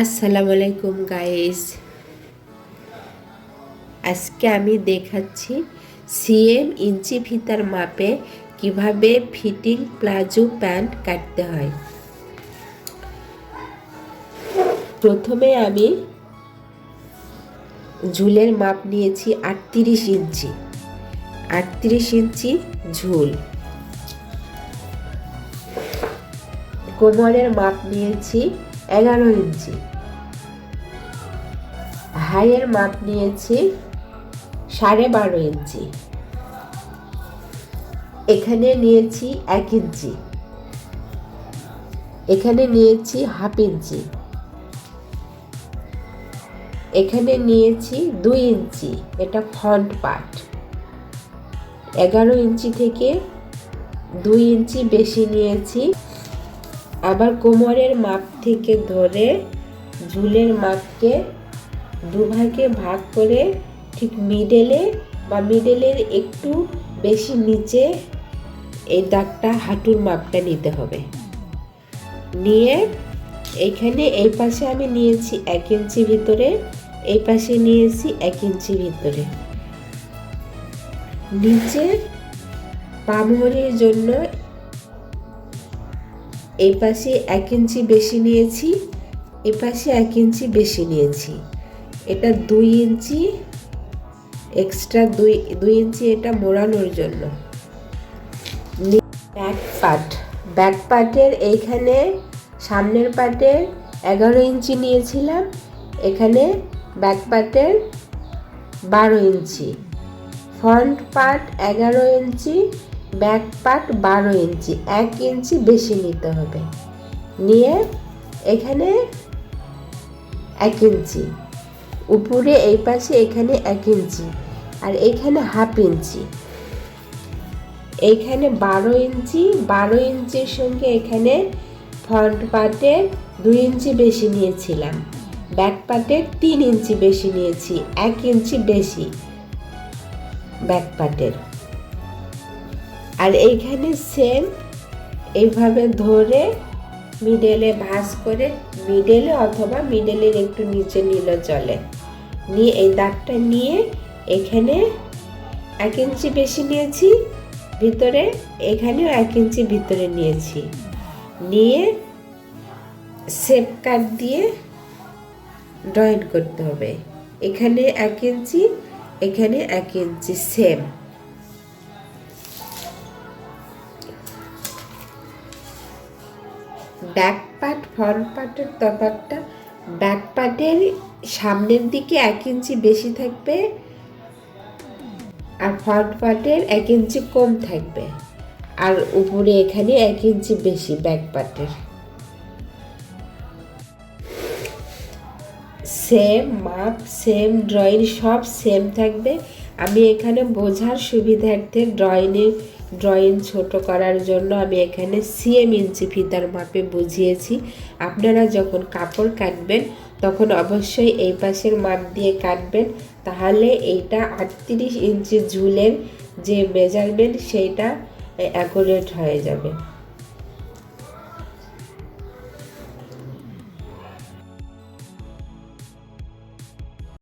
আসসালামু আলাইকুম গাইস, আজকে আমি দেখাচ্ছি সিএম ইঞ্চি ফিতার মাপে কিভাবে ফিটিং প্লাজো প্যান্ট কাটতে হয়। প্রথমে আমি ঝুলের মাপ নিয়েছি 38 ইঞ্চি। 38 ইঞ্চি ঝুল। কোমরের মাপ নিয়েছি 11 ইঞ্চি। হাইয়ের মাপ নিয়েছি 12.5 ইঞ্চি। এখানে নিয়েছি 1 ইঞ্চি। এখানে নিয়েছি হাফ ইঞ্চি। এখানে নিয়েছি 2 ইঞ্চি, এটা ফ্রন্ট পার্ট। 11 ইঞ্চি থেকে 2 ইঞ্চি বেশি নিয়েছি। আবার কোমরের মাপ থেকে ধরে ঝুলের মাপকে দুভাগে ভাগ করে ঠিক মিডলের একটু বেশি নিচে এই দাগটা হাঁটুর মাপটা নিতে হবে। নিয়ে এইখানে এই পাশে আমি নিয়েছি 1 ইঞ্চি ভিতরে, এই পাশে নিয়েছি 1 ইঞ্চি ভিতরে। নিচে পামোহরের জন্য এই পাশে 1 ইঞ্চি বেশি নিয়েছি, এই পাশে 1 ইঞ্চি বেশি নিয়েছি। এটা 2 ইঞ্চি এক্সট্রা, 2 ইঞ্চি এটা মোড়ানোর জন্য। ব্যাক পার্টের এইখানে সামনের পার্টের 11 ইঞ্চি নিয়েছিলাম, এখানে ব্যাক পার্টের 12 ইঞ্চি। ফ্রন্ট পার্ট 11 ইঞ্চি, ব্যাক পার্ট 12 ইঞ্চি, 1 ইঞ্চি বেশি নিতে হবে। নিয়ে এখানে 1 ইঞ্চি উপরে, এই পাশে এখানে 1 ইঞ্চি, আর এখানে হাফ ইঞ্চি। এইখানে 12 ইঞ্চি, 12 ইঞ্চির সঙ্গে এখানে ফ্রন্ট পার্টের 2 ইঞ্চি বেশি নিয়েছিলাম, ব্যাক পার্টের 3 ইঞ্চি বেশি নিয়েছি, 1 ইঞ্চি বেশি ব্যাক পার্টের। আর এইখানে সেম এইভাবে ধরে মিডলে ভাঁজ করে, মিডলে অথবা মিডলের একটু নিচে নিলে চলে। নিয়ে এই দাগটা নিয়ে এখানে 1 ইঞ্চি বেশি নিয়েছি ভিতরে, এখানেও 1 ইঞ্চি ভিতরে নিয়েছি। নিয়ে শেপ কাট দিয়ে ড্রয়িং করতে হবে। এখানে 1 ইঞ্চি, এখানে 1 ইঞ্চি সেম। ব্যাক পার্ট ফ্রন্ট পার্টের তফাৎটা, ব্যাক পার্টের সামনের দিকে 1 ইঞ্চি বেশি থাকবে, আর ফ্রন্ট পার্টের 1 ইঞ্চি কম থাকবে, আর উপরে এখানে 1 ইঞ্চি বেশি ব্যাক পার্টের। সেম মাপ, সেম ড্রয়িং, সব সেম থাকবে। আমি এখানে বোঝার সুবিধার্থে ড্রয়িং ছোট করার জন্য আমি এখানে সিএম ইঞ্চি ফিতার মাপে বুঝিয়েছি। আপনারা যখন কাপড় কাটবেন তখন অবশ্যই এই পাশের মাপ দিয়ে কাটবেন, তাহলে এইটা 38 ইঞ্চি ঝুলের যে মেজারমেন্ট সেইটা অ্যাকুরেট হয়ে যাবে।